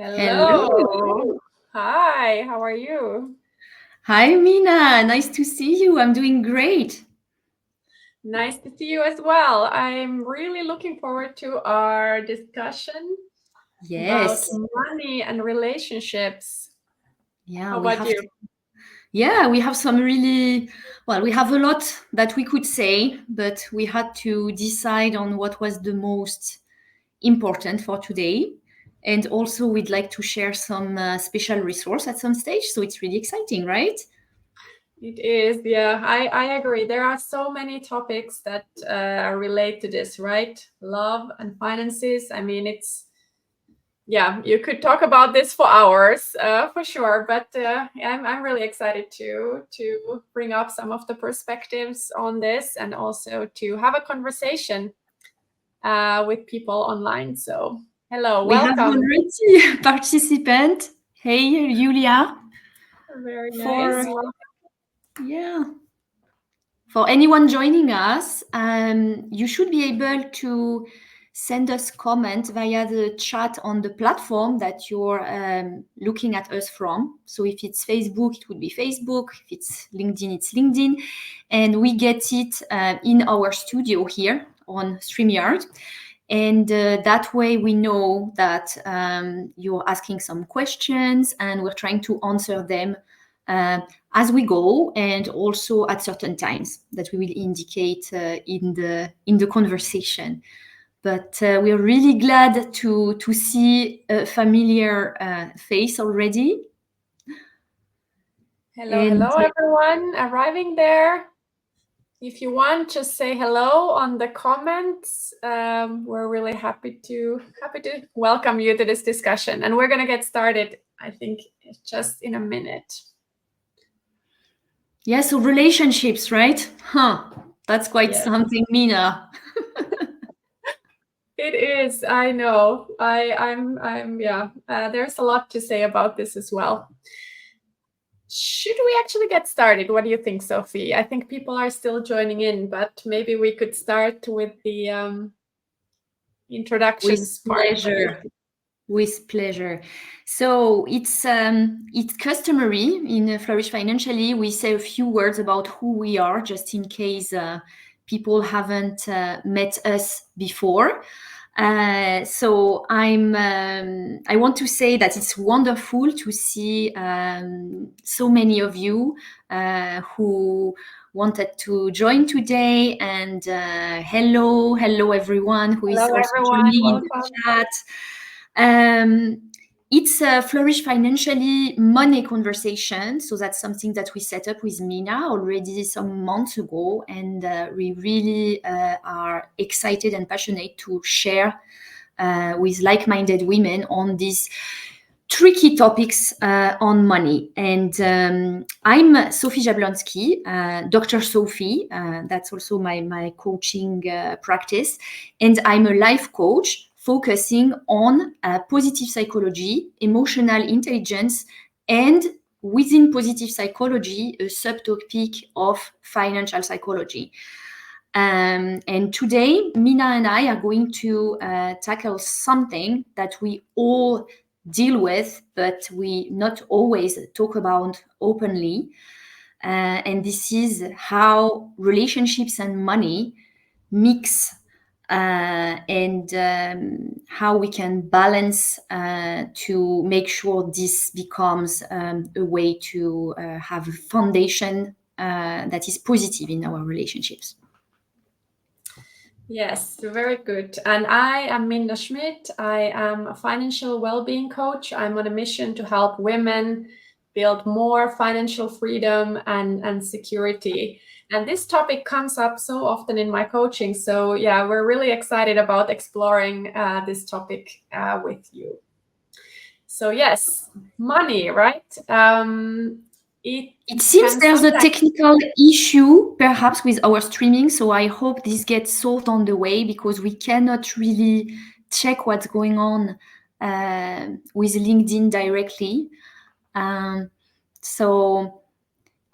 Hello. Hello. Hi, how are you? Hi, Minna. Nice to see you. I'm doing great. Nice to see you as well. I'm really looking forward to our discussion about Yes. money and relationships. Yeah, How about you? we have some really, we have a lot that we could say, but we had to decide on what was the most important for today. And also, we'd like to share some special resource at some stage. So it's really exciting, right? It is, yeah, I agree. There are so many topics that relate to this, right? Love and finances. I mean, yeah, you could talk about this for hours, for sure. But I'm really excited to bring up some of the perspectives on this, and also to have a conversation with people online. So, hello, We have welcome. already participant. Hey, Julia. Very nice. For yeah. For anyone joining us, you should be able to send us comments via the chat on the platform that you're looking at us from. So if it's Facebook, it would be Facebook. If it's LinkedIn, it's LinkedIn. And we get it in our studio here on StreamYard. And that way we know that you're asking some questions and we're trying to answer them uh, as we go, and also at certain times that we will indicate in the conversation. But we're really glad to see a familiar face already. Hello, And hello, everyone arriving there. If you want, just say hello on the comments. We're really happy to welcome you to this discussion, and we're gonna get started. I think just in a minute. yeah, so relationships, right? That's quite Yes, something, Mina. it is. I know. I'm. Yeah. There's a lot to say about this as well. Should we actually get started? What do you think, Sophie? I think people are still joining in, but maybe we could start with the With introductions part. pleasure. With pleasure. So it's customary in Flourish Financially. We say a few words about who we are, just in case people haven't met us before. So I want to say that it's wonderful to see so many of you who wanted to join today. And hello everyone who Hello, is also everyone. joining in the Welcome. chat. It's a Flourish Financially money conversation. So that's something that we set up with Minna already some months ago. And we really are excited and passionate to share with like-minded women on these tricky topics on money. And I'm Sophie Jablonski, Dr. Sophie. That's also my coaching practice. And I'm a life coach focusing on positive psychology, emotional intelligence, and within positive psychology, a subtopic of financial psychology. And today, Minna and I are going to tackle something that we all deal with, but we not always talk about openly. And this is how relationships and money mix, and how we can balance to make sure this becomes a way to have a foundation that is positive in our relationships. Yes, very good. And I am Minna Schmidt. I am a financial well-being coach. I'm on a mission to help women build more financial freedom and security. And this topic comes up so often in my coaching. So yeah, we're really excited about exploring this topic with you. So yes, money, right? It seems there's a technical issue perhaps with our streaming, so I hope this gets solved on the way, because we cannot really check what's going on with LinkedIn directly. So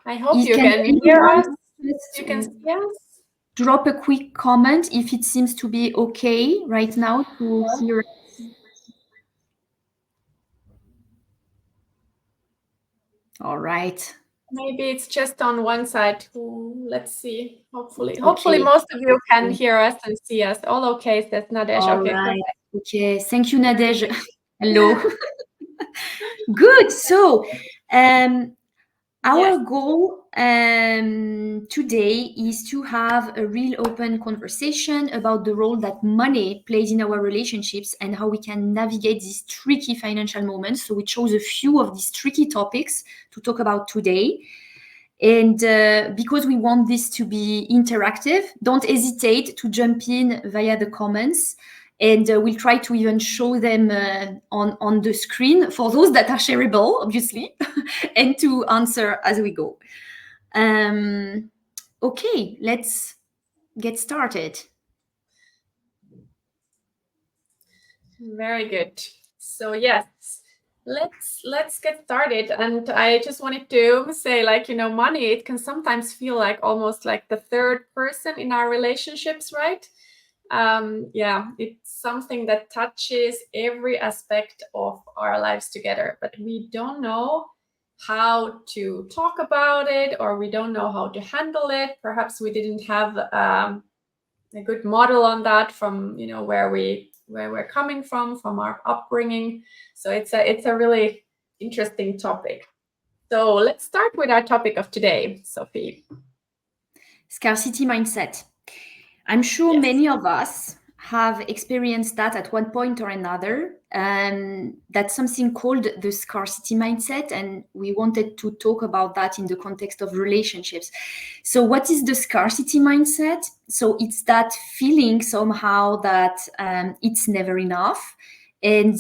I hope you can can hear anyone us. just You can see us. drop a quick comment if it seems to be okay right now to hear? All right. Maybe it's just on one side. Let's see. Hopefully Okay. most of you can hear us and see us. All okay, says Nadesh. All Okay, right. perfect. Okay. Thank you, Nadej. Hello. Good. So, our Yes. goal today is to have a real open conversation about the role that money plays in our relationships and how we can navigate these tricky financial moments. So we chose a few of these tricky topics to talk about today. And because we want this to be interactive, don't hesitate to jump in via the comments. And we'll try to even show them on the screen for those that are shareable, obviously, and to answer as we go. Okay, let's get started. Very good. So yes, let's get started. And I just wanted to say, like, money, it can sometimes feel like almost like the third person in our relationships, right? Yeah, it's something that touches every aspect of our lives together, but we don't know how to talk about it, or we don't know how to handle it. Perhaps we didn't have a good model on that from where we're coming from our upbringing. So it's a really interesting topic. So let's start with our topic of today, Sophie. Scarcity mindset. I'm sure Yes. many of us have experienced that at one point or another. That's something called the scarcity mindset, and we wanted to talk about that in the context of relationships. So, what is the scarcity mindset? So, it's that feeling somehow that it's never enough. And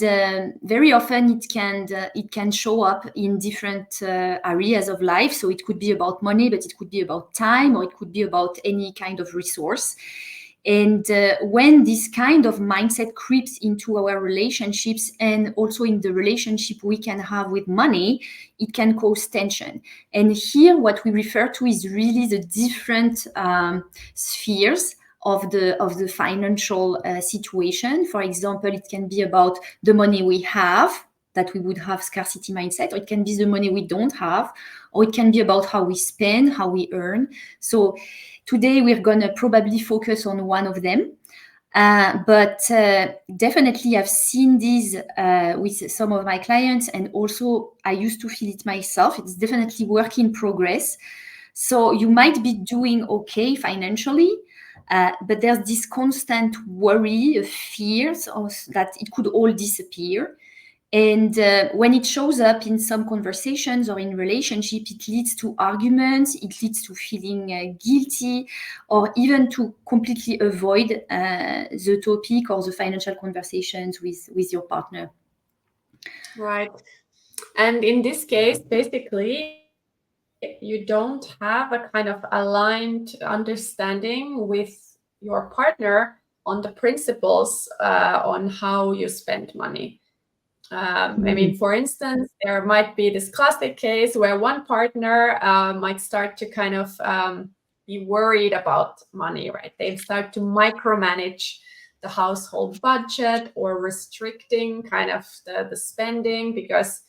very often it can show up in different areas of life. So it could be about money, but it could be about time, or it could be about any kind of resource. And when this kind of mindset creeps into our relationships and also in the relationship we can have with money, it can cause tension. And here, what we refer to is really the different spheres of the financial situation. For example, it can be about the money we have, that we would have scarcity mindset, or it can be the money we don't have, or it can be about how we spend, how we earn. So today we're going to probably focus on one of them. But definitely I've seen these with some of my clients, and also I used to feel it myself. It's definitely work in progress. So you might be doing okay financially, but there's this constant worry, fears that it could all disappear. And when it shows up in some conversations or in relationship, it leads to arguments, it leads to feeling guilty, or even to completely avoid the topic or the financial conversations with your partner. Right. And in this case, basically, you don't have a kind of aligned understanding with your partner on the principles on how you spend money. I mean, for instance, there might be this classic case where one partner might start to kind of be worried about money, right? They start to micromanage the household budget or restricting kind of the spending because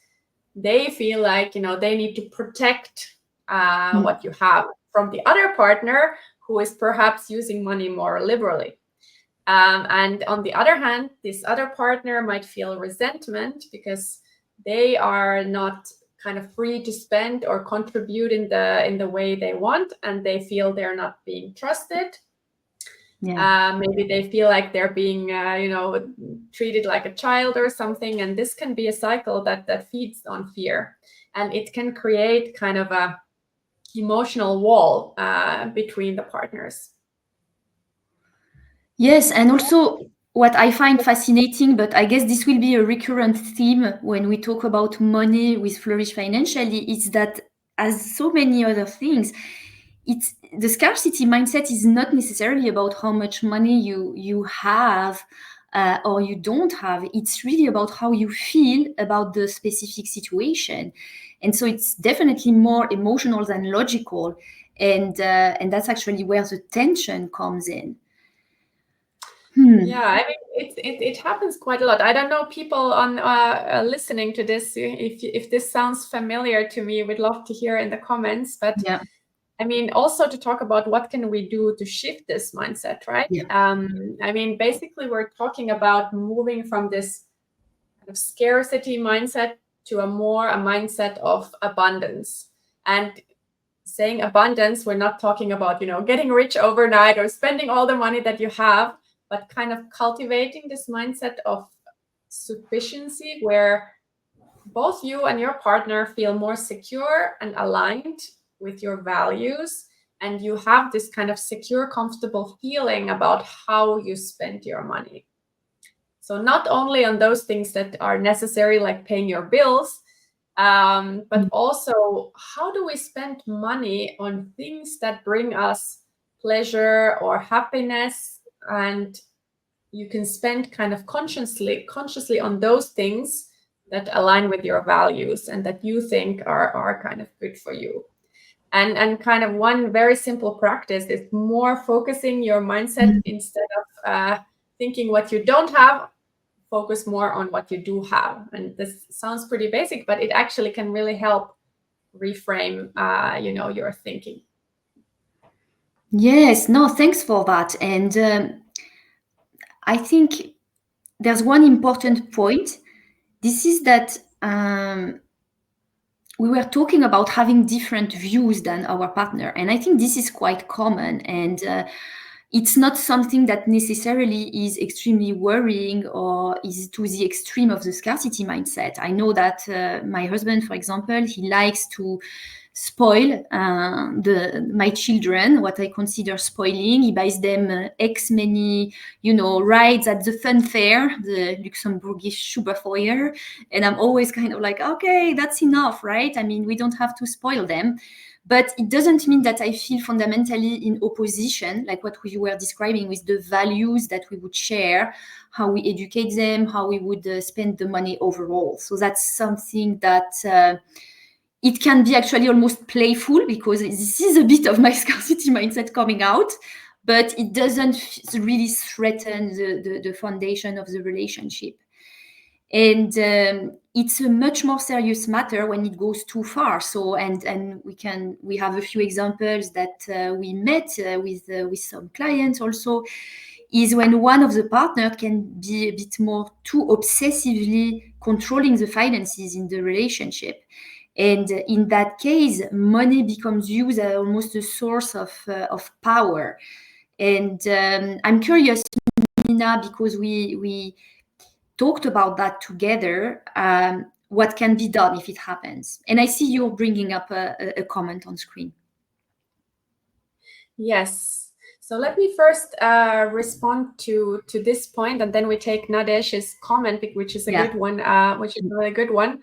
they feel like, they need to protect what you have from the other partner who is perhaps using money more liberally. And on the other hand, this other partner might feel resentment because they are not kind of free to spend or contribute in the way they want, and they feel they're not being trusted. Yeah. Maybe they feel like they're being, treated like a child or something, and this can be a cycle that feeds on fear, and it can create kind of a emotional wall between the partners. Yes, and also what I find fascinating, but I guess this will be a recurrent theme when we talk about money with Flourish Financially, is that as so many other things, it's the scarcity mindset is not necessarily about how much money you have or you don't have. It's really about how you feel about the specific situation, and so it's definitely more emotional than logical, and that's actually where the tension comes in. Yeah, I mean, it happens quite a lot. I don't know, people on listening to this, if this sounds familiar to me, we'd love to hear in the comments. But Yeah. I mean, also to talk about what can we do to shift this mindset, right? Yeah. I mean, basically, we're talking about moving from this kind of scarcity mindset to a mindset of abundance. And saying abundance, we're not talking about, getting rich overnight or spending all the money that you have, but kind of cultivating this mindset of sufficiency where both you and your partner feel more secure and aligned with your values, and you have this kind of secure, comfortable feeling about how you spend your money. So not only on those things that are necessary, like paying your bills, but also how do we spend money on things that bring us pleasure or happiness, and you can spend kind of consciously on those things that align with your values and that you think are kind of good for you. And kind of one very simple practice is more focusing your mindset instead of thinking what you don't have. Focus more on what you do have. And this sounds pretty basic, but it actually can really help reframe your thinking. Yes, no, thanks for that. And I think there's one important point. This is that we were talking about having different views than our partner. And I think this is quite common. And it's not something that necessarily is extremely worrying or is to the extreme of the scarcity mindset. I know that my husband, for example, he likes to spoil my children, what I consider spoiling. He buys them X many, rides at the fun fair, the Luxembourgish Schuberfeuer. And I'm always kind of like, okay, that's enough, right? I mean, we don't have to spoil them. But it doesn't mean that I feel fundamentally in opposition, like what we were describing with the values that we would share, how we educate them, how we would spend the money overall. So that's something that it can be actually almost playful, because this is a bit of my scarcity mindset coming out, but it doesn't really threaten the foundation of the relationship. And it's a much more serious matter when it goes too far. So, and we have a few examples that we met with some clients also, is when one of the partners can be a bit more too obsessively controlling the finances in the relationship. And in that case, money becomes used as almost a source of power. And I'm curious, Minna, because we talked about that together, what can be done if it happens. And I see you're bringing up a comment on screen. Yes. So let me first respond to this point, and then we take Nadesh's comment, which is a good one, which is a really good one.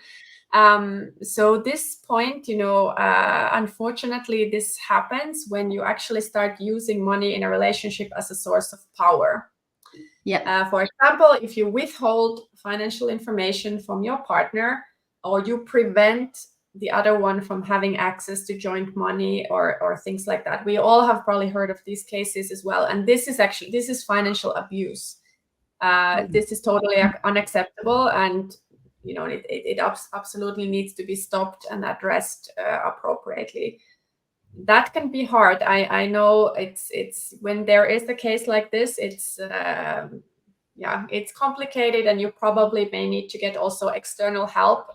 So this point, unfortunately, this happens when you actually start using money in a relationship as a source of power. Yeah. For example, if you withhold financial information from your partner, or you prevent the other one from having access to joint money or things like that. We all have probably heard of these cases as well. And this is financial abuse. This is totally unacceptable, and it absolutely needs to be stopped and addressed appropriately. That can be hard. I know it's when there is a case like this, it's complicated, and you probably may need to get also external help,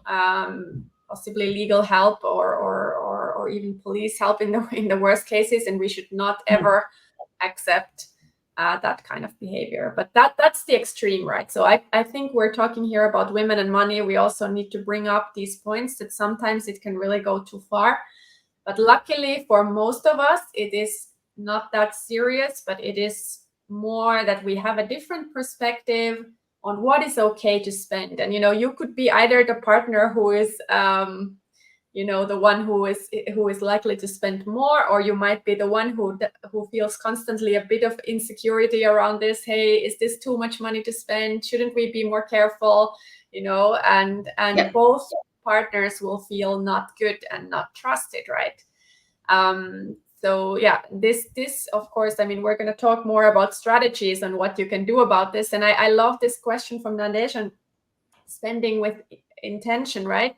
possibly legal help or even police help in the worst cases. And we should not ever accept that kind of behavior. But that's the extreme, right? So I think we're talking here about women and money. We also need to bring up these points that sometimes it can really go too far. But luckily for most of us, it is not that serious, but it is more that we have a different perspective on what is okay to spend. And, you could be either the partner who is, the one who is likely to spend more, or you might be the one who feels constantly a bit of insecurity around this. Hey, is this too much money to spend? Shouldn't we be more careful? And both partners will feel not good and not trusted, right? So yeah, this of course, I mean, we're going to talk more about strategies and what you can do about this. And I love this question from Nadesh on spending with intention, right?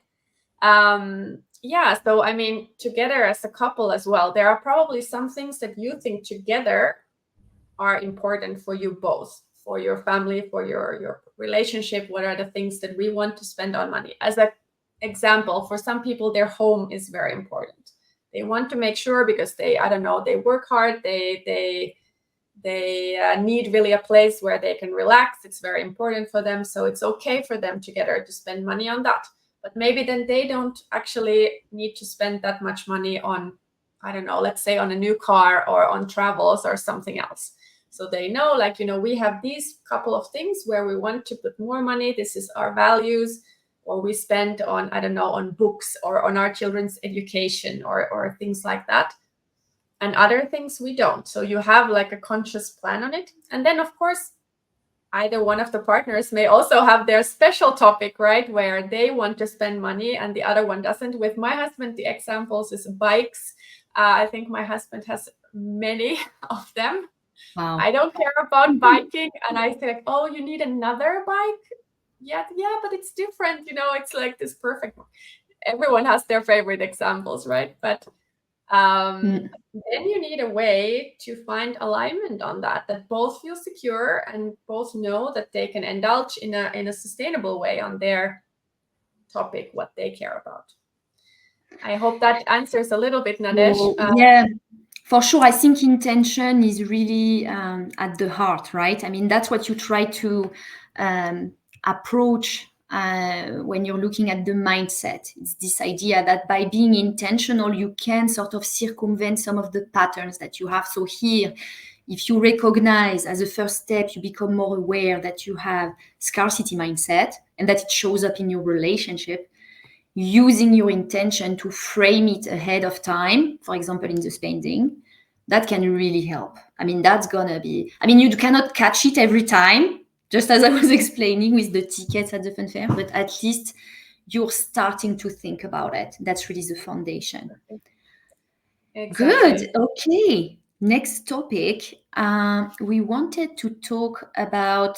Yeah, so I mean, together as a couple as well, there are probably some things that you think together are important for you both, for your family, for your relationship. What are the things that we want to spend on money? As an example, for some people, their home is very important. They want to make sure, because they, I don't know, they work hard, they need really a place where they can relax. It's very important for them, so it's okay for them together to spend money on that. But maybe then they don't actually need to spend that much money on, I don't know, let's say on a new car or on travels or something else. So they know, like, you know, we have these couple of things where we want to put more money. This is our values. Or we spend on, I don't know, on books or on our children's education or things like that. And other things we don't. So you have like a conscious plan on it. And then, of course, either one of the partners may also have their special topic, right, where they want to spend money and the other one doesn't. With my husband, the examples is bikes. I think my husband has many of them. Wow. I don't care about biking. And I say, like, oh, you need another bike? Yeah, but it's different. You know, it's like this perfect one. Everyone has their favorite examples, right? But then you need a way to find alignment on that both feel secure and both know that they can indulge in a sustainable way on their topic, what they care about. I hope that answers a little bit, Nadesh. Yeah, for sure. I think intention is really at the heart, right? I mean, that's what you try to approach when you're looking at the mindset. It's this idea that by being intentional, you can sort of circumvent some of the patterns that you have. So here, if you recognize as a first step, you become more aware that you have scarcity mindset and that it shows up in your relationship, using your intention to frame it ahead of time, for example, in the spending, that can really help. I mean, that's gonna be, I mean, you cannot catch it every time, just as I was explaining with the tickets at the fun fair, but at least you're starting to think about it. That's really the foundation. Exactly. Good. Okay. Next topic. We wanted to talk about,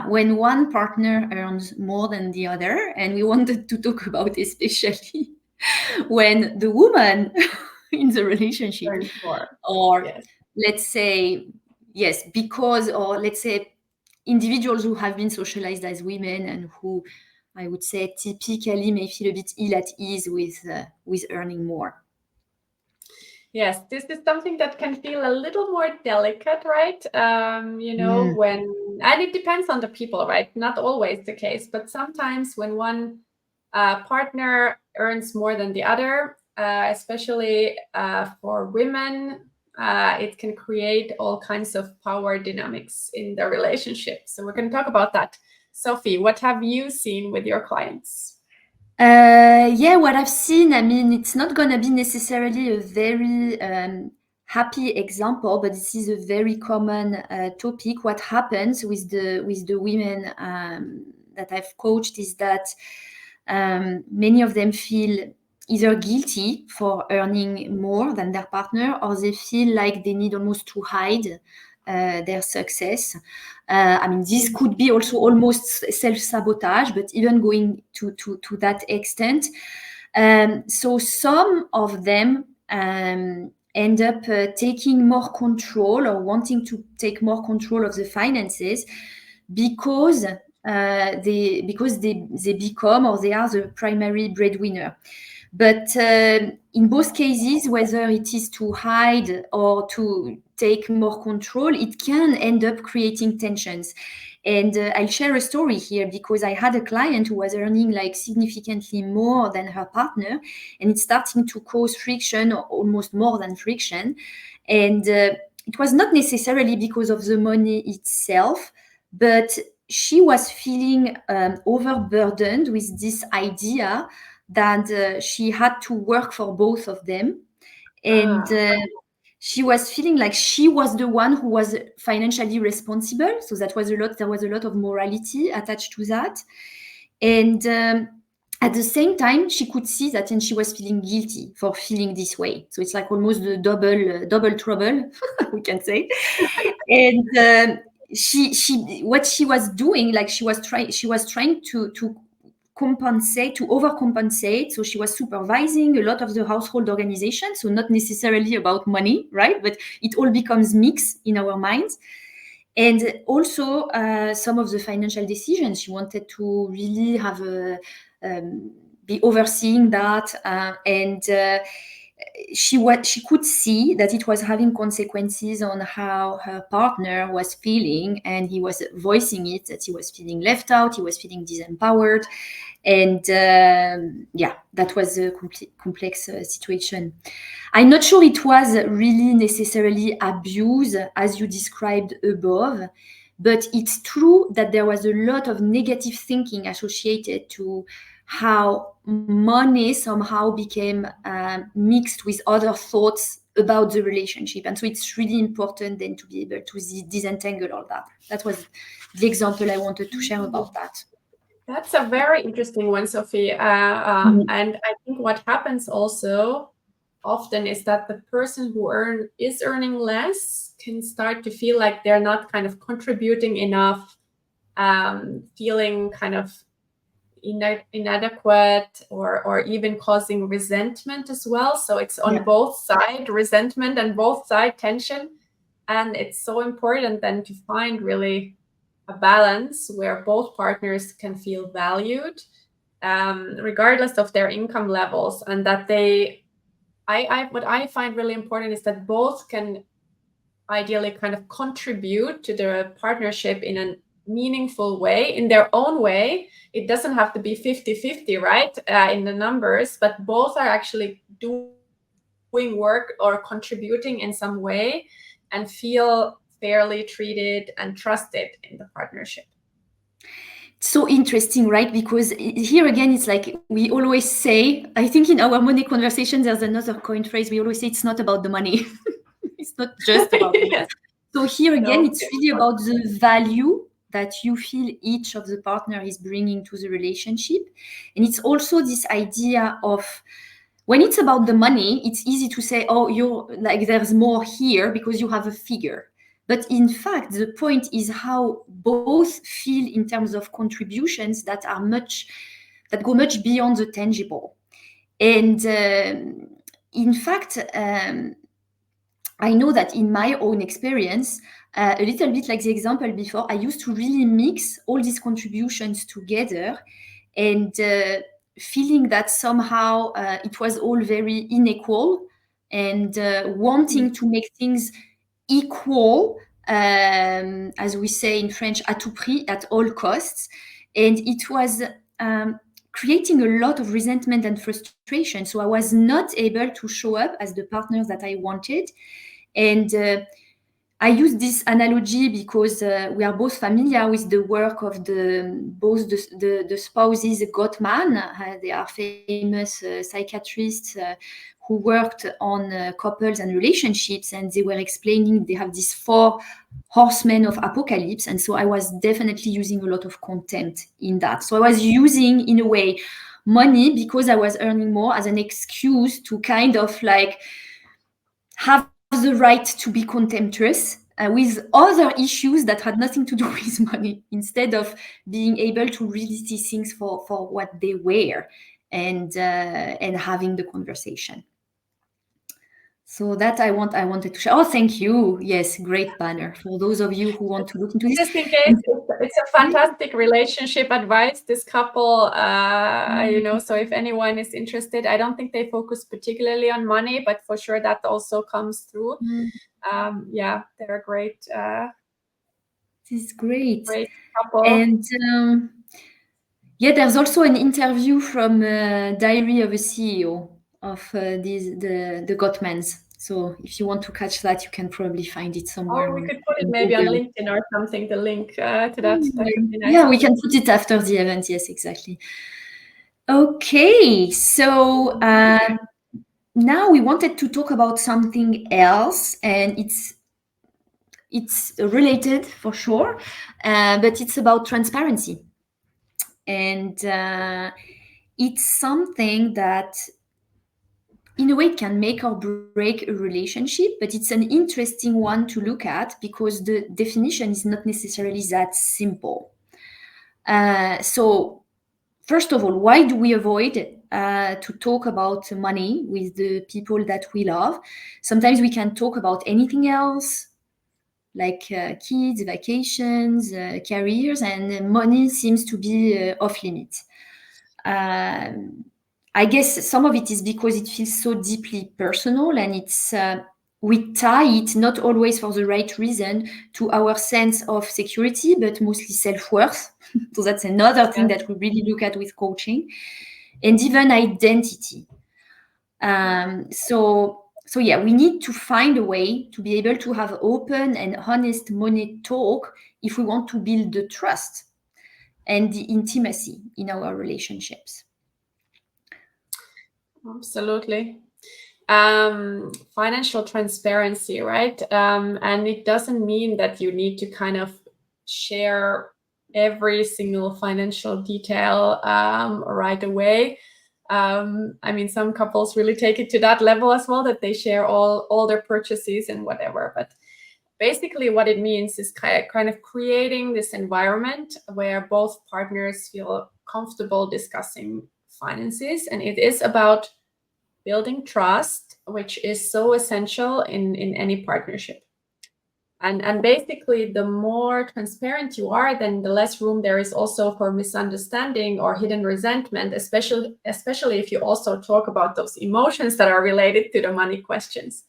when one partner earns more than the other, and we wanted to talk about especially when the woman in the relationship, or yes. let's say, or let's say individuals who have been socialized as women and who, I would say, typically may feel a bit ill at ease with earning more. Yes, this is something that can feel a little more delicate, right? You know, and it depends on the people, right? Not always the case, but sometimes when one partner earns more than the other, especially for women, it can create all kinds of power dynamics in the relationship. So we're going to talk about that. Sophie, what have you seen with your clients? What I've seen, I mean, it's not going to be necessarily a very happy example, but this is a very common topic. What happens with the women that I've coached is that many of them feel either guilty for earning more than their partner, or they feel like they need almost to hide their success. I mean, this could be also almost self-sabotage, but even going to that extent. So some of them end up taking more control or wanting to take more control of the finances because they become, or they are, the primary breadwinner. But in both cases, whether it is to hide or to take more control, it can end up creating tensions. And I'll share a story here, because I had a client who was earning like significantly more than her partner, and it's starting to cause friction, or almost more than friction. And it was not necessarily because of the money itself, but she was feeling overburdened with this idea that she had to work for both of them. And she was feeling like she was the one who was financially responsible. So there was a lot of morality attached to that. And at the same time, she could see that, and she was feeling guilty for feeling this way. So it's like almost the double trouble, we can say. And what she was doing, like she was trying to compensate, to overcompensate. So she was supervising a lot of the household organization. So not necessarily about money, right? But it all becomes mixed in our minds. And also some of the financial decisions, she wanted to really have be overseeing that, and she could see that it was having consequences on how her partner was feeling, and he was voicing it, that he was feeling left out, he was feeling disempowered. And that was a complex situation. I'm not sure it was really necessarily abuse as you described above, but it's true that there was a lot of negative thinking associated to how money somehow became mixed with other thoughts about the relationship. And so it's really important then to be able to disentangle all that. That was the example I wanted to share about that. That's a very interesting one, Sophie. And I think what happens also often is that the person who is earning less can start to feel like they're not kind of contributing enough, feeling kind of inadequate, or even causing resentment as well. So it's on both sides, resentment, and both side tension. And it's so important then to find really a balance where both partners can feel valued, regardless of their income levels, and that what I find really important is that both can ideally kind of contribute to the partnership in a meaningful way, in their own way. It doesn't have to be 50-50, right, in the numbers, but both are actually doing work or contributing in some way and feel fairly treated and trusted in the partnership. So interesting, right? Because here again, it's like we always say, I think in our money conversation, there's another coin phrase. We always say it's not about the money. It's not just about the money. So here again, it's really about the value that you feel each of the partner is bringing to the relationship. And it's also this idea of, when it's about the money, it's easy to say, oh, you're like, there's more here because you have a figure. But in fact, the point is how both feel in terms of contributions that go much beyond the tangible. And in fact, I know that in my own experience, a little bit like the example before, I used to really mix all these contributions together, and feeling that somehow it was all very unequal, and wanting to make things equal, as we say in French, à tout prix, at all costs. And it was creating a lot of resentment and frustration. So I was not able to show up as the partner that I wanted. And I use this analogy because we are both familiar with the work of both the spouses Gottman. They are famous psychiatrists who worked on couples and relationships, and they were explaining they have these 4 horsemen of apocalypse. And so I was definitely using a lot of content in that. So I was using, in a way, money because I was earning more as an excuse to kind of like have the right to be contemptuous with other issues that had nothing to do with money, instead of being able to really see things for what they were, and having the conversation. So that I wanted to share. Oh, thank you. Yes, great banner for those of you who want to look into this. Just in case, it's a fantastic relationship advice, this couple, so if anyone is interested, I don't think they focus particularly on money, but for sure that also comes through. They're great. This is great. Great couple. And there's also an interview from Diary of a CEO of the Gottmans. So if you want to catch that, you can probably find it somewhere. We could put it maybe on LinkedIn or something, the link to that. That would be nice. Yeah, we can put it after the event. Yes, exactly. Okay, so now we wanted to talk about something else, and it's related for sure, but it's about transparency. And it's something that in a way can make or break a relationship, but it's an interesting one to look at because the definition is not necessarily that simple. So first of all, why do we avoid to talk about money with the people that we love? Sometimes we can talk about anything else, like kids, vacations, careers, and money seems to be off limit. I guess some of it is because it feels so deeply personal, and it's we tie it not always for the right reason to our sense of security, but mostly self-worth. So that's another thing that we really look at with coaching, and even identity. So yeah, we need to find a way to be able to have open and honest money talk if we want to build the trust and the intimacy in our relationships. Absolutely. Financial transparency, right? And it doesn't mean that you need to kind of share every single financial detail right away. I mean, some couples really take it to that level as well, that they share all their purchases and whatever. But basically, what it means is kind of creating this environment where both partners feel comfortable discussing finances, and it is about building trust, which is so essential in any partnership. And basically, the more transparent you are, then the less room there is also for misunderstanding or hidden resentment, especially if you also talk about those emotions that are related to the money questions.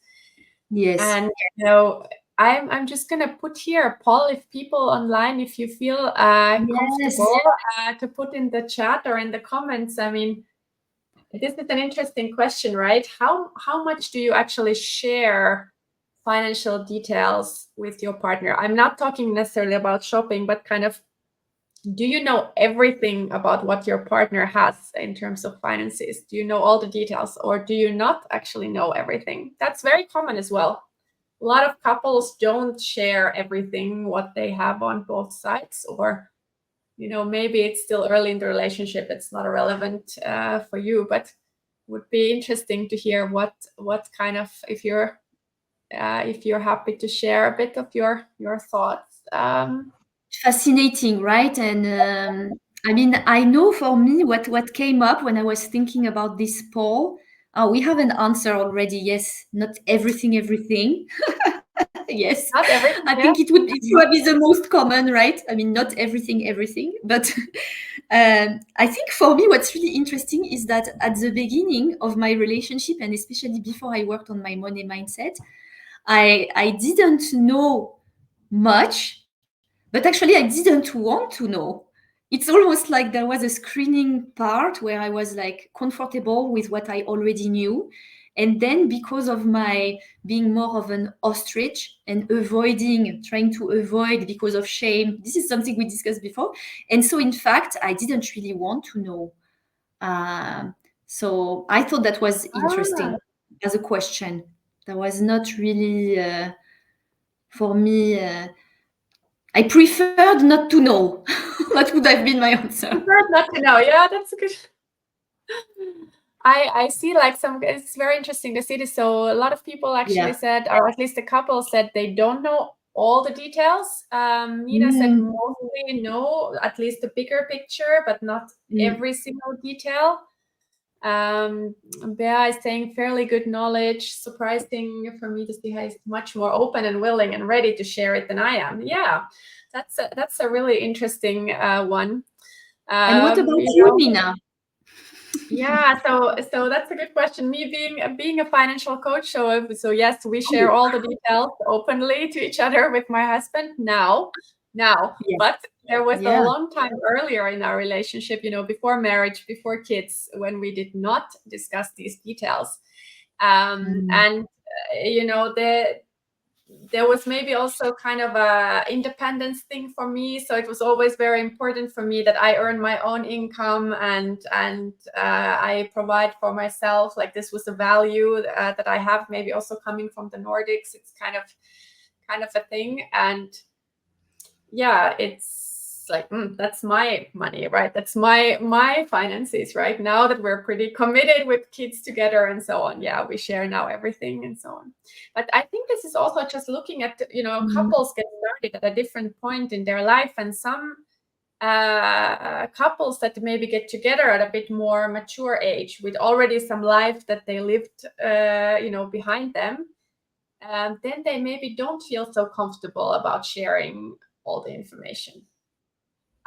Yes. And I'm just gonna put here a poll, if people online, if you feel comfortable to put in the chat or in the comments. I mean, this is an interesting question, right? How much do you actually share financial details with your partner? I'm not talking necessarily about shopping, but kind of, do you know everything about what your partner has in terms of finances? Do you know all the details, or do you not actually know everything? That's very common as well. A lot of couples don't share everything what they have on both sides, or maybe it's still early in the relationship, it's not relevant for you, but would be interesting to hear what kind of, if you're happy to share a bit of your thoughts. Fascinating, right? And I mean, I know for me what came up when I was thinking about this poll. We have an answer already. Yes, not everything, everything. Yes, Not everything, I think it would be probably the most common, right? I mean, not everything, everything, but I think for me, what's really interesting is that at the beginning of my relationship, and especially before I worked on my money mindset, I didn't know much, but actually I didn't want to know. It's almost like there was a screening part where I was like comfortable with what I already knew. And then because of my being more of an ostrich and trying to avoid because of shame, this is something we discussed before. And so in fact, I didn't really want to know. So I thought that was interesting as a question. That was not really for me. I preferred not to know. That would have been my answer. Preferred not to know. Yeah, that's a good. I see, like, it's very interesting to see this. So a lot of people actually said, or at least a couple said, they don't know all the details. Minna said mostly know at least the bigger picture, but not every single detail. Bea is saying fairly good knowledge. Surprising for me to see how he's much more open and willing and ready to share it than I am. Yeah, that's a really interesting one. And what about you, Minna? Yeah, so that's a good question. Me being a financial coach, so yes, we share all the details openly to each other with my husband now. But there was a long time earlier in our relationship, before marriage, before kids, when we did not discuss these details. And there was maybe also kind of a independence thing for me. So it was always very important for me that I earn my own income and I provide for myself. Like, this was a value that I have, maybe also coming from the Nordics. It's kind of a thing. And yeah, it's like, that's my money, right? That's my finances, right? Now that we're pretty committed with kids together and so on, yeah, we share now everything and so on. But I think this is also just looking at, couples get started at a different point in their life, and some couples that maybe get together at a bit more mature age with already some life that they lived, behind them, then they maybe don't feel so comfortable about sharing all the information.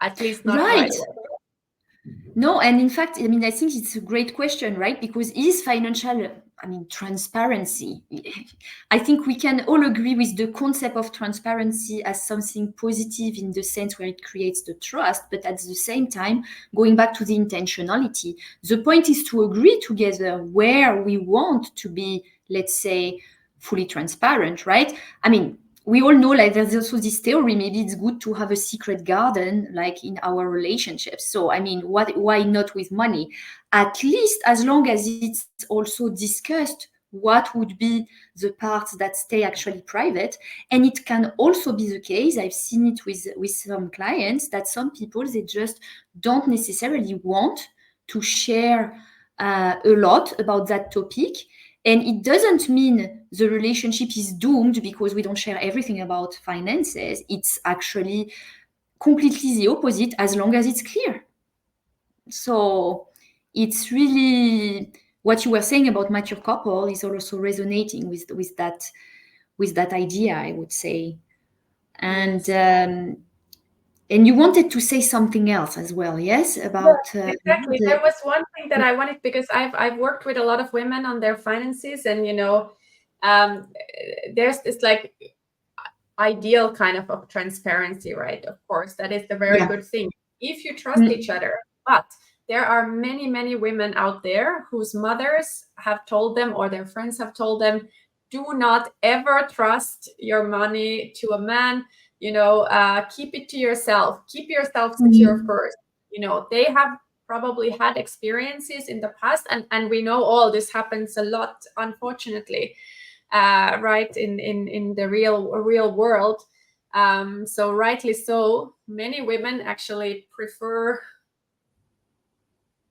At least not right away. No, and in fact, I mean, I think it's a great question, right? Because is financial, transparency, I think we can all agree with the concept of transparency as something positive in the sense where it creates the trust, but at the same time, going back to the intentionality, the point is to agree together where we want to be, let's say, fully transparent, right? I mean, we all know, like, there's also this theory, maybe it's good to have a secret garden, like in our relationships. So, I mean, why not with money? At least as long as it's also discussed what would be the parts that stay actually private. And it can also be the case, I've seen it with some clients, that some people, they just don't necessarily want to share a lot about that topic. And it doesn't mean the relationship is doomed because we don't share everything about finances. It's actually completely the opposite, as long as it's clear. So it's really what you were saying about mature couple is also resonating with that idea, I would say. And Yes. And you wanted to say something else as well, yes? About Exactly. There was one thing that I wanted, because I've worked with a lot of women on their finances, and there's this like ideal kind of transparency, right? Of course, that is the very good thing if you trust each other. But there are many, many women out there whose mothers have told them, or their friends have told them, do not ever trust your money to a man. Keep it to yourself. Keep yourself secure first. They have probably had experiences in the past, and we know all this happens a lot, unfortunately, right, in the real world. So rightly so, many women actually prefer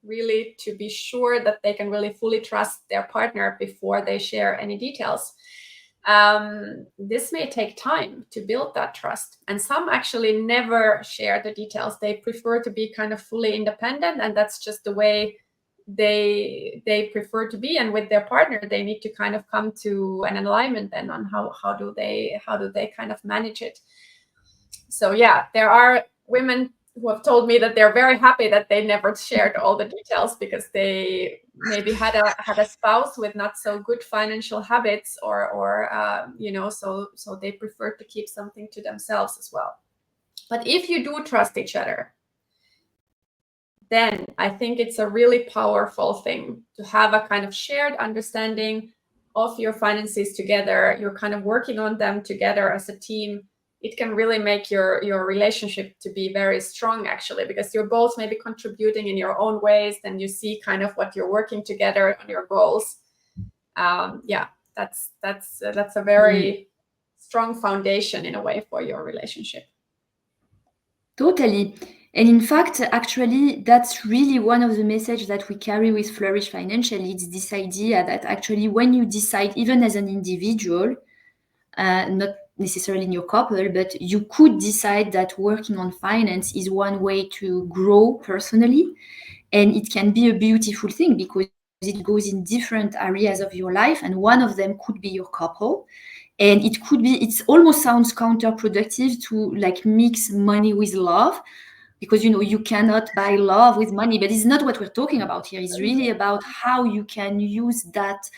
really to be sure that they can really fully trust their partner before they share any details. This may take time to build that trust, and some actually never share the details. They prefer to be kind of fully independent, and that's just the way they prefer to be. And with their partner, they need to kind of come to an alignment then on how do they kind of manage it. So yeah, there are women who have told me that they're very happy that they never shared all the details, because they maybe had a spouse with not so good financial habits, or so they prefer to keep something to themselves as well. But if you do trust each other, then I think it's a really powerful thing to have a kind of shared understanding of your finances together. You're kind of working on them together as a team. It can really make your relationship to be very strong, actually, because you're both maybe contributing in your own ways, and you see kind of what you're working together on your goals. That's a very strong foundation in a way for your relationship. Totally. And in fact, actually, that's really one of the messages that we carry with Flourish Financially. It's this idea that actually when you decide, even as an individual, not necessarily in your couple, but you could decide that working on finance is one way to grow personally. And it can be a beautiful thing because it goes in different areas of your life. And one of them could be your couple. And it almost sounds counterproductive to like mix money with love, because you cannot buy love with money. But it's not what we're talking about here. It's really about how you can use that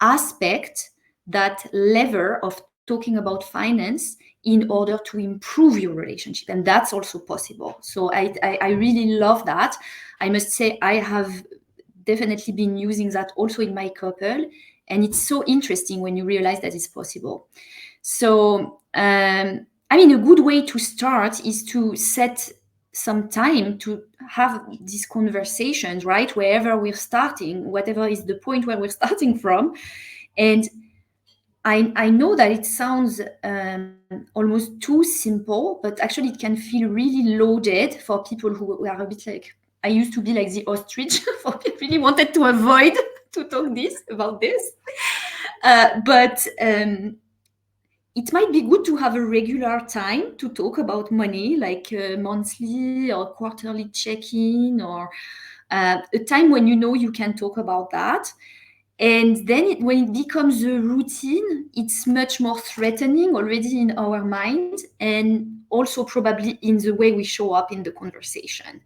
aspect, that lever of talking about finance in order to improve your relationship. And that's also possible. So I really love that. I must say I have definitely been using that also in my couple. And it's so interesting when you realize that it's possible. So, a good way to start is to set some time to have these conversations, right? Wherever we're starting, whatever is the point where we're starting from. And I know that it sounds almost too simple, but actually it can feel really loaded for people who are a bit like, I used to be like the ostrich for people really wanted to avoid to talk about this. But it might be good to have a regular time to talk about money, like monthly or quarterly check-in, or a time when you know you can talk about that. And then when it becomes a routine, it's much more threatening already in our mind, and also probably in the way we show up in the conversation.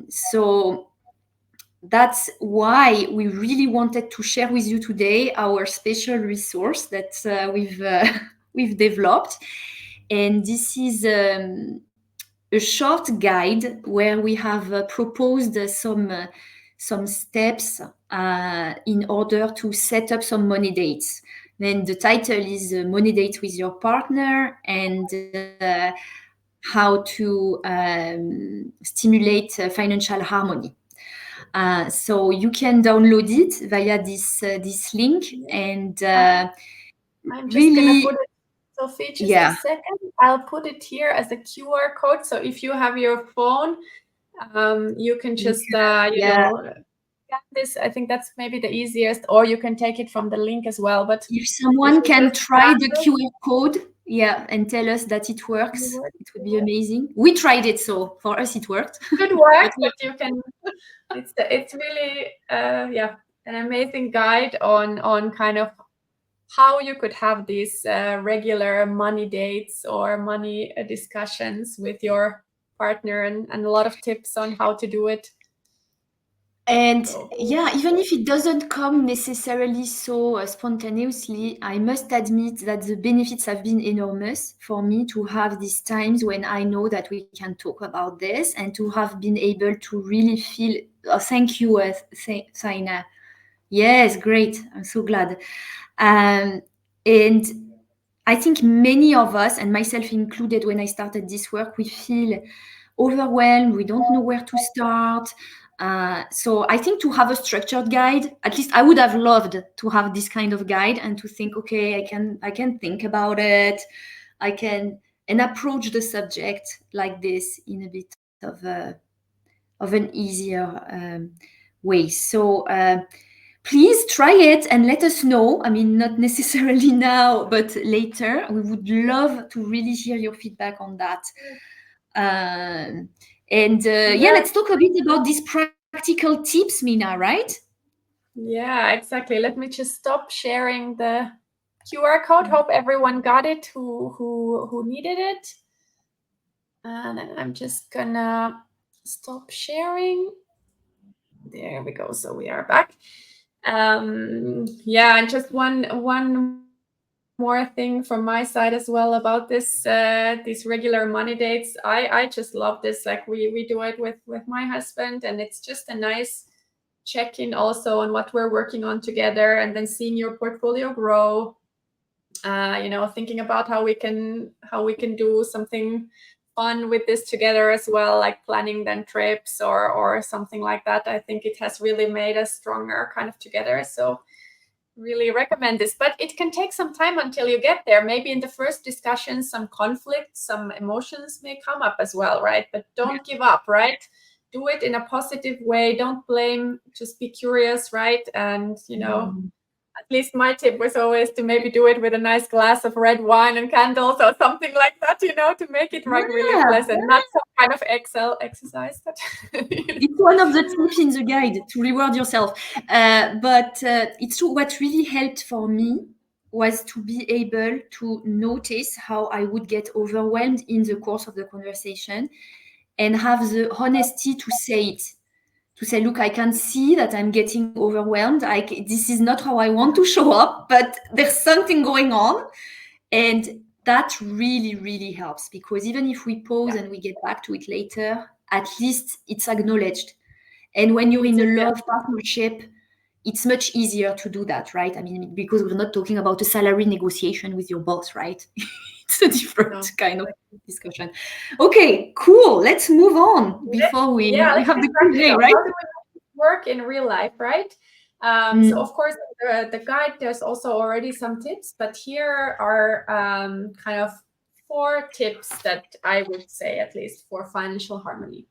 So that's why we really wanted to share with you today our special resource that we've developed. And this is a short guide where we have proposed some steps in order to set up some money dates. Then the title is Money Date with Your Partner, and how to stimulate financial harmony. So you can download it via this link, and I'm just really, gonna put it, Sophie, just yeah, a second. I'll put it here as a QR code. So if you have your phone, you can just, yeah. scan this. I think that's maybe the easiest, or you can take it from the link as well. But If if someone you can just try scan the this, QR code, yeah, and tell us that it works, you would- it would be amazing. We tried it, so for us it worked. Good work, But but you can. It's really an amazing guide on kind of how you could have these regular money dates or money discussions with your partner, and a lot of tips on how to do it. And So, yeah, even if it doesn't come necessarily so spontaneously, I must admit that the benefits have been enormous for me to have these times when I know that we can talk about this, and to have been able to really feel. Thank you, Saina. Yes, great. I'm so glad. And I think many of us, and myself included, when I started this work, we feel overwhelmed. We don't know where to start. So I think to have a structured guide, at least I would have loved to have this kind of guide, and to think, okay, I can think about it. I can and approach the subject like this in a bit of an easier way. So please try it and let us know. I mean, not necessarily now, but later. We would love to really hear your feedback on that. And yeah, let's talk a bit about these practical tips, Minna, right? yeah, exactly. Let me just stop sharing the QR code. Hope everyone got it who needed it. And I'm just gonna stop sharing. There we go. So we are back. Yeah, and just one more thing from my side as well about this these regular money dates. I just love this. Like we do it with my husband, and it's just a nice check-in also on what we're working on together, and then seeing your portfolio grow. Thinking about how we can do something fun with this together as well, like planning then trips or something like that. I think it has really made us stronger kind of together. So really recommend this, but it can take some time until you get there. Maybe in the first discussions, some conflict, some emotions may come up as well, right? But don't give up, right? Do it in a positive way. Don't blame, just be curious, right? And at least my tip was always to maybe do it with a nice glass of red wine and candles or something like that, to make it like really pleasant, not some kind of Excel exercise. It's one of the tips in the guide to reward yourself. But it's true, what really helped for me was to be able to notice how I would get overwhelmed in the course of the conversation, and have the honesty to say it. To say, look, I can see that I'm getting overwhelmed. This is not how I want to show up, but there's something going on. And that really, really helps, because even if we pause and we get back to it later, at least it's acknowledged. And when you're in a love partnership, it's much easier to do that, right? I mean, because we're not talking about a salary negotiation with your boss, right? It's a different kind of discussion. Okay, cool. Let's move on before we have the Q&A, right? How do we work in real life, right? So of course, the guide, there's also already some tips, but here are kind of 4 tips that I would say, at least, for financial harmony.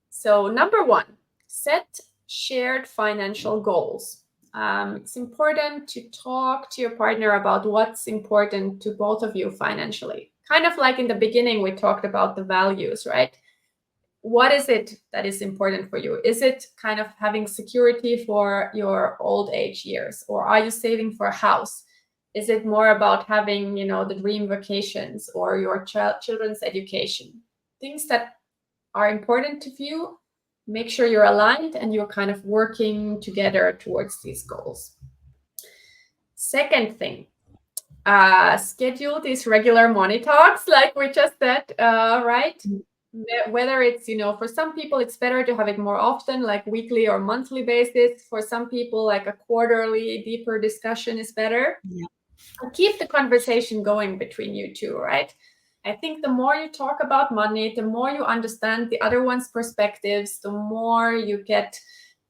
So number 1, set shared financial goals. It's important to talk to your partner about what's important to both of you financially. Kind of like in the beginning, we talked about the values, right? What is it that is important for you? Is it kind of having security for your old age years, or are you saving for a house? Is it more about having, the dream vacations or your children's education? Things that are important to you, make sure you're aligned and you're kind of working together towards these goals. Second thing, schedule these regular money talks, like we just said, right? Whether it's, for some people, it's better to have it more often, like weekly or monthly basis. For some people, like a quarterly, deeper discussion is better. Yeah. Keep the conversation going between you two, right? I think the more you talk about money, the more you understand the other one's perspectives, the more you get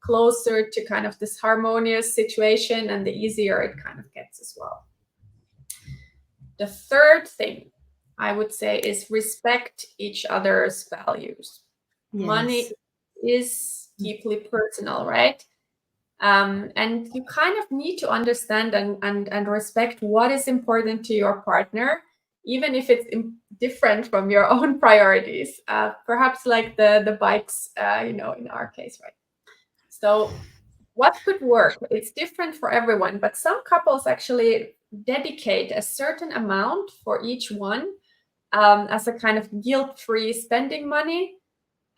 closer to kind of this harmonious situation, and the easier it kind of gets as well. The third thing I would say is respect each other's values. Yes. Money is deeply personal, right? And you kind of need to understand and respect what is important to your partner, even if it's different from your own priorities. Perhaps like the bikes, in our case, right? So what could work? It's different for everyone, but some couples actually dedicate a certain amount for each one as a kind of guilt-free spending money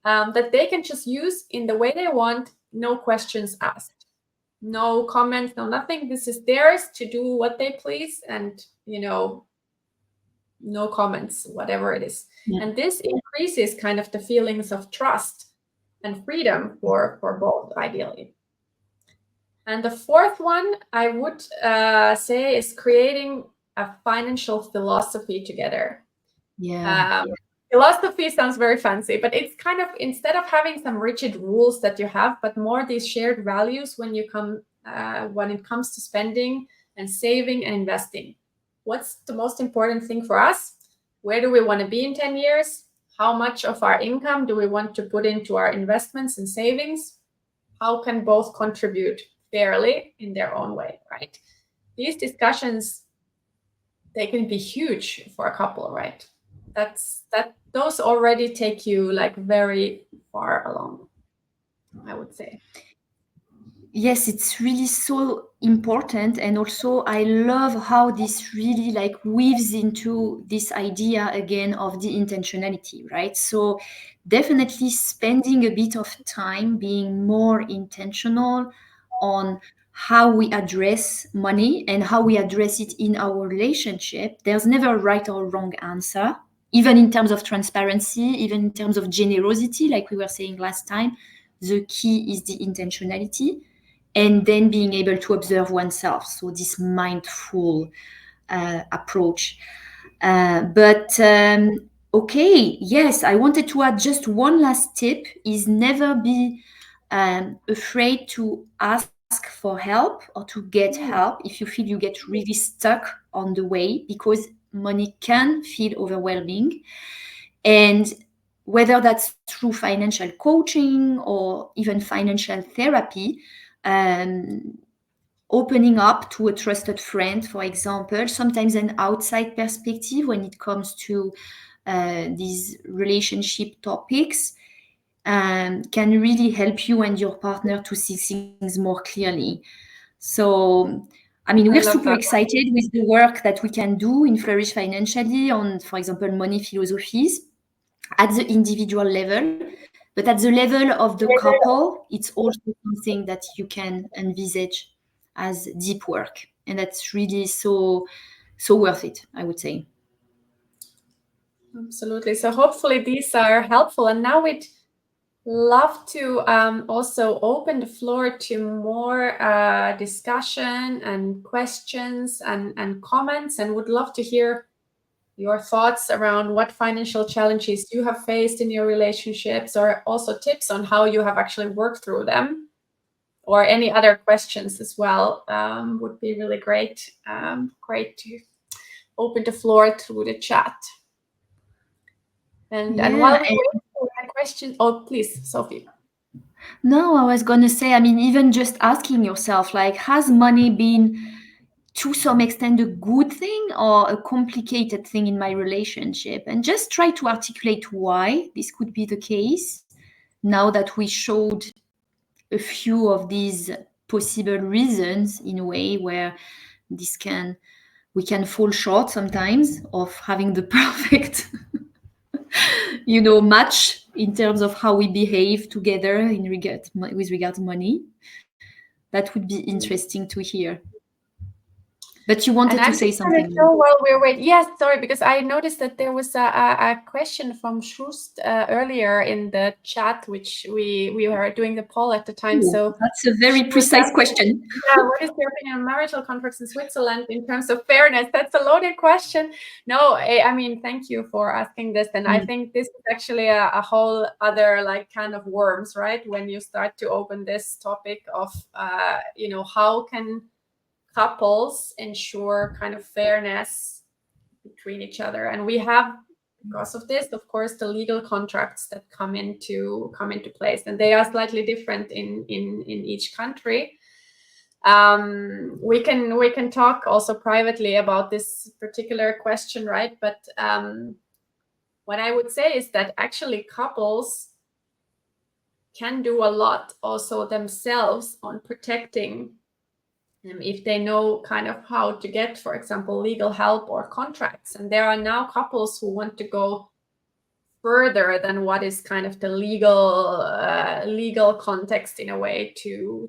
that they can just use in the way they want, no questions asked. No comments, no nothing. This is theirs to do what they please, and no comments, whatever it is. Yeah. And this increases kind of the feelings of trust and freedom for both, ideally. And the fourth one I would say is creating a financial philosophy together. Yeah. Philosophy sounds very fancy, but it's kind of, instead of having some rigid rules that you have, but more these shared values when it comes to spending and saving and investing. What's the most important thing for us? Where do we want to be in 10 years? How much of our income do we want to put into our investments and savings? How can both contribute fairly in their own way, right? These discussions, they can be huge for a couple, right? Those already take you like very far along, I would say. Yes, it's really so important. And also I love how this really like weaves into this idea again of the intentionality, right? So definitely spending a bit of time being more intentional on how we address money and how we address it in our relationship. There's never a right or wrong answer, even in terms of transparency, even in terms of generosity, like we were saying last time. The key is the intentionality, and then being able to observe oneself. So this mindful approach. Okay, yes, I wanted to add just one last tip is never be afraid to ask for help or to get help if you feel you get really stuck on the way, because money can feel overwhelming. And whether that's through financial coaching or even financial therapy, opening up to a trusted friend, for example, sometimes an outside perspective when it comes to these relationship topics, can really help you and your partner to see things more clearly. So, I mean, we're super excited with the work that we can do in Flourish Financially on, for example, money philosophies at the individual level. But at the level of the couple, it's also something that you can envisage as deep work. And that's really so worth it, I would say. Absolutely. So hopefully these are helpful. And now we'd love to also open the floor to more discussion and questions and comments, and would love to hear your thoughts around what financial challenges you have faced in your relationships, or also tips on how you have actually worked through them, or any other questions as well, would be really great. Great to open the floor through the chat. And while we wait for that question, oh, please, Sophie. No, I was going to say, I mean, even just asking yourself, like, has money been to some extent a good thing or a complicated thing in my relationship? And just try to articulate why this could be the case now that we showed a few of these possible reasons in a way where we can fall short sometimes of having the perfect match in terms of how we behave together with regard to money. That would be interesting to hear. But you wanted to say something. While we're waiting, yes, sorry, because I noticed that there was a question from Schust earlier in the chat, which we were doing the poll at the time. So that's a very precise question. Yeah, what is your opinion on marital contracts in Switzerland in terms of fairness? That's a loaded question. No, I mean, thank you for asking this. And I think this is actually a whole other like kind of worms, right? When you start to open this topic of, how can couples ensure kind of fairness between each other? And we have, because of this, of course, the legal contracts that come into place, and they are slightly different in each country. We can talk also privately about this particular question, right? But what I would say is that actually couples can do a lot also themselves on protecting if they know kind of how to get, for example, legal help or contracts. And there are now couples who want to go further than what is kind of the legal context in a way to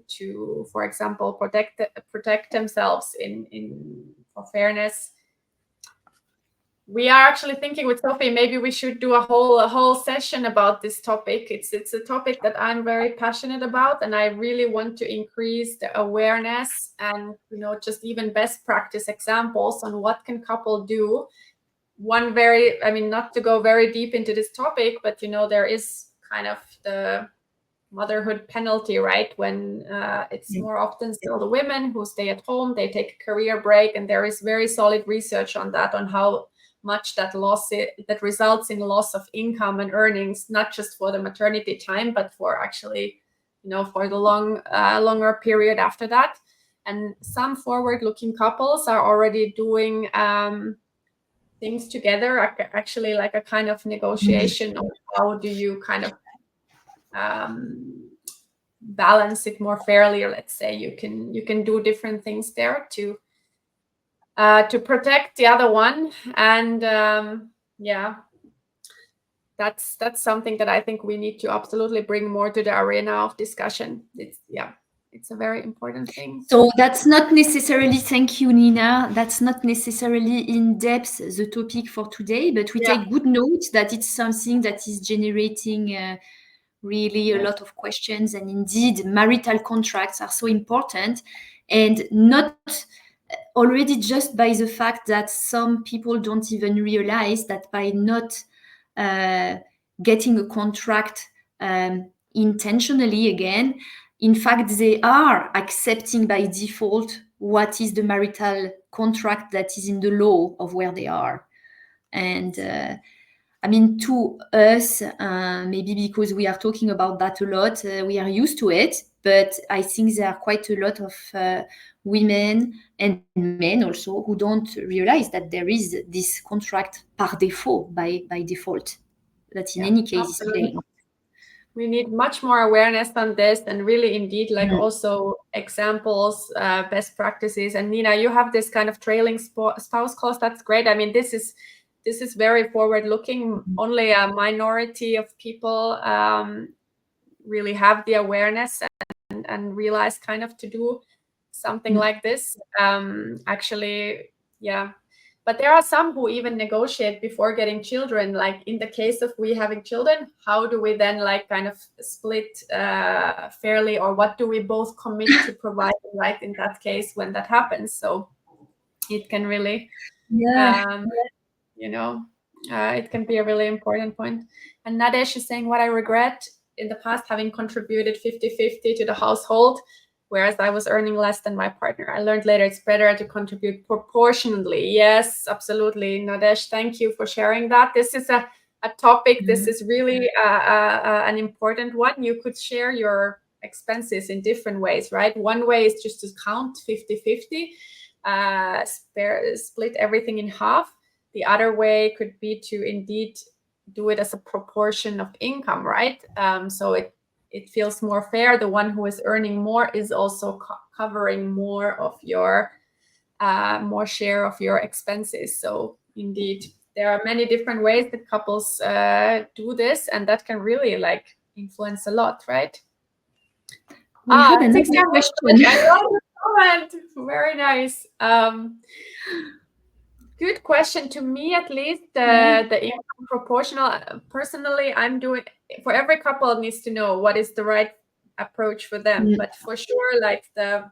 for example protect themselves for fairness. We are actually thinking with Sophie, maybe we should do a whole session about this topic. It's a topic that I'm very passionate about, and I really want to increase the awareness and just even best practice examples on what can couple do. Not to go very deep into this topic, but there is kind of the motherhood penalty, right? When it's more often still the women who stay at home, they take a career break, and there is very solid research on that, on how much that results in loss of income and earnings, not just for the maternity time, but for actually, for the longer period after that. And some forward-looking couples are already doing things together, actually like a kind of negotiation of how do you kind of balance it more fairly, or let's say you can do different things there to protect the other one. And that's something that I think we need to absolutely bring more to the arena of discussion. It's a very important thing. So that's not necessarily, thank you, Nina, that's not necessarily in depth the topic for today, but we take good note that it's something that is generating really a lot of questions. And indeed, marital contracts are so important, and not already just by the fact that some people don't even realize that by not getting a contract intentionally again, in fact, they are accepting by default what is the marital contract that is in the law of where they are. And to us, maybe because we are talking about that a lot, we are used to it. But I think there are quite a lot of women and men also who don't realize that there is this contract par défaut, by default, that in any case is playing. We need much more awareness on this, and really indeed also examples, best practices. And Nina, you have this kind of trailing spouse clause. That's great. I mean, this is very forward looking. Only a minority of people really have the awareness and realize kind of to do something like this. But there are some who even negotiate before getting children. Like in the case of we having children, how do we then like kind of split fairly, or what do we both commit to provide, right, in that case when that happens? So it can really, it can be a really important point. And Nadesh is saying, what I regret in the past, having contributed 50-50 to the household. whereas I was earning less than my partner. I learned later it's better to contribute proportionally. Yes, absolutely. Nadesh, thank you for sharing that. This is a topic. This is really an important one. You could share your expenses in different ways, right? One way is just to count 50-50, split everything in half. The other way could be to indeed do it as a proportion of income, right? So it feels more fair. The one who is earning more is also covering more of your more share of your expenses. So indeed, there are many different ways that couples do this, and that can really like influence a lot, right? We have another question. I love the comment. Very nice. Good question. To me, at least, the income proportional. Personally, I'm doing for every couple needs to know what is the right approach for them. But for sure, like the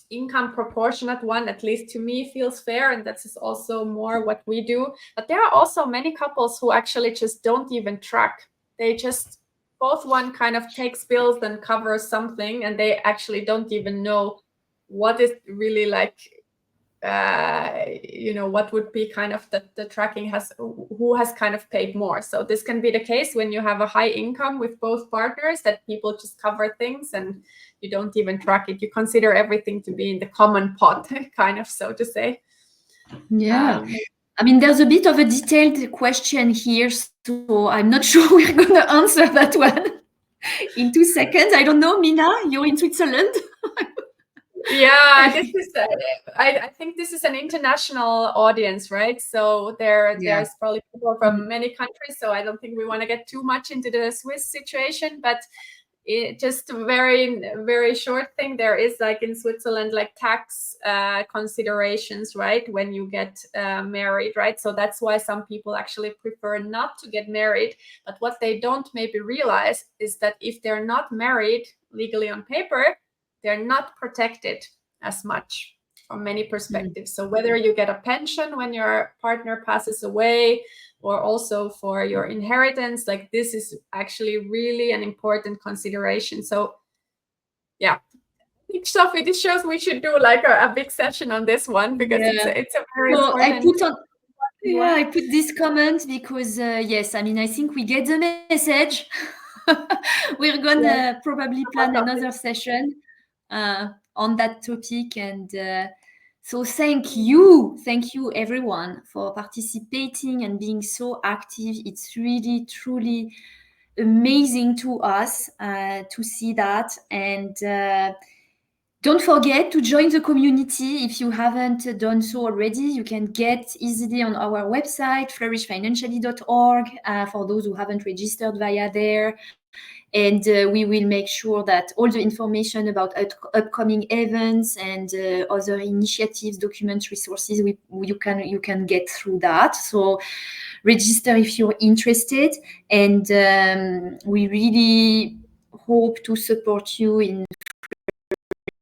income proportionate one, at least to me, feels fair, and that is also more what we do. But there are also many couples who actually just don't even track. They just both one kind of takes bills and covers something, and they actually don't even know what is really like what would be kind of the tracking has, who has kind of paid more. So this can be the case when you have a high income with both partners, that people just cover things and you don't even track it. You consider everything to be in the common pot, kind of, so to say. Yeah. I mean, there's a bit of a detailed question here, so I'm not sure we're going to answer that one in 2 seconds. I don't know, Minna, you're in Switzerland. Yeah, this is. I think this is an international audience, right? So there's probably people from many countries. So I don't think we want to get too much into the Swiss situation, but just a very, very short thing. There is like in Switzerland, like tax considerations, right? When you get married, right? So that's why some people actually prefer not to get married. But what they don't maybe realize is that if they're not married legally on paper, they're not protected as much from many perspectives. So whether you get a pension when your partner passes away, or also for your inheritance, like this is actually really an important consideration. So yeah, Sophie, this shows we should do like a big session on this one, because it's a very important. I put this comment because yes, I mean, I think we get the message. We're gonna probably plan another session on that topic, and so thank you everyone for participating and being so active. It's really truly amazing to us to see that, and don't forget to join the community if you haven't done so already. You can get easily on our website, flourishfinancially.org, for those who haven't registered via there. And we will make sure that all the information about upcoming events and other initiatives, documents, resources, you can get through that. So register if you're interested, and we really hope to support you in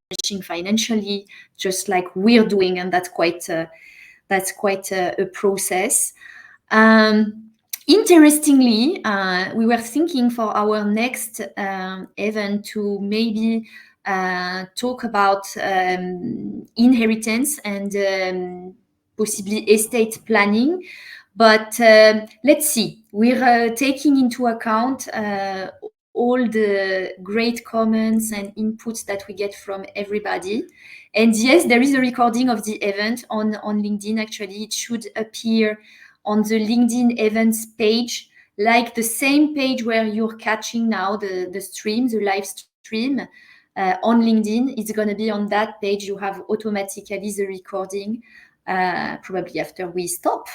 flourishing financially, just like we're doing, and that's quite a process. Interestingly, we were thinking for our next event to maybe talk about inheritance and possibly estate planning. But let's see. We're taking into account all the great comments and inputs that we get from everybody. And yes, there is a recording of the event on LinkedIn. Actually, it should appear on the LinkedIn events page, like the same page where you're catching now the stream, the live stream on LinkedIn. It's going to be on that page. You have automatically the recording probably after we stop.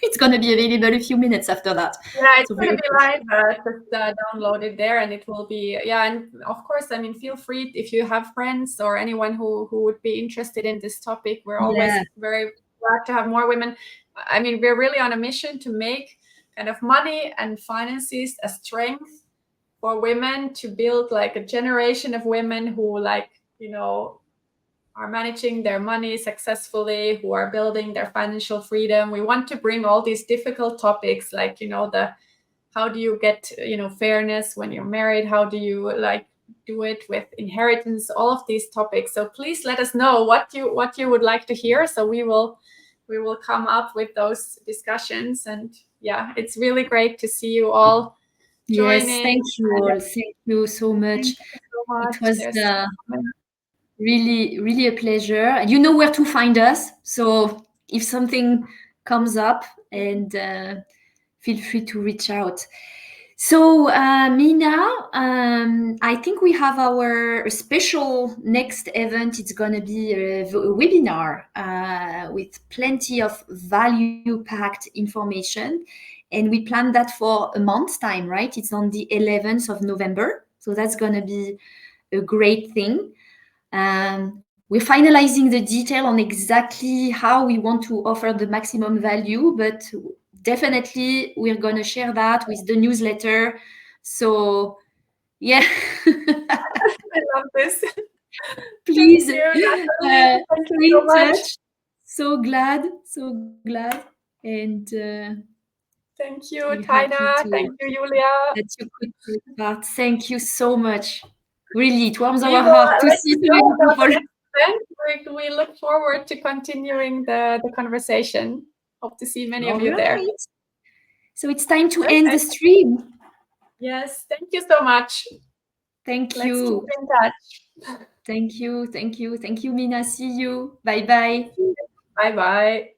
It's going to be available a few minutes after that. Yeah, it's going to be live. Just download it there, and it will be. Yeah, and of course, I mean, feel free if you have friends or anyone who would be interested in this topic. We're always very glad to have more women. I mean, we're really on a mission to make kind of money and finances a strength for women, to build like a generation of women who, like, are managing their money successfully, who are building their financial freedom. We want to bring all these difficult topics, like, how do you get, fairness when you're married? How do you like do it with inheritance, all of these topics. So please let us know what you would like to hear. So we will come up with those discussions. And yeah, it's really great to see you all joining. Yes, thank you all. Thank you so much. Thank you so much. It was really, really a pleasure. You know where to find us. So if something comes up, and feel free to reach out. So, Minna, I think we have our special next event. It's going to be a webinar with plenty of value-packed information. And we planned that for a month's time, right? It's on the 11th of November. So that's going to be a great thing. We're finalizing the detail on exactly how we want to offer the maximum value, but definitely we're going to share that with the newsletter. So yeah. I love this. Please Thank you, stay so in much. touch. So glad. And thank you, we're Taina. happy Thank you, Julia. that you could take part. Thank you so much. Really, it warms We our will heart to let see you so know many about the people. next event. We look forward to continuing the conversation. Hope to see many of you there. So it's time to end the stream. Yes, thank you so much. Thank Let's you. keep in touch. Thank you, Minna. See you. Bye-bye. Bye-bye.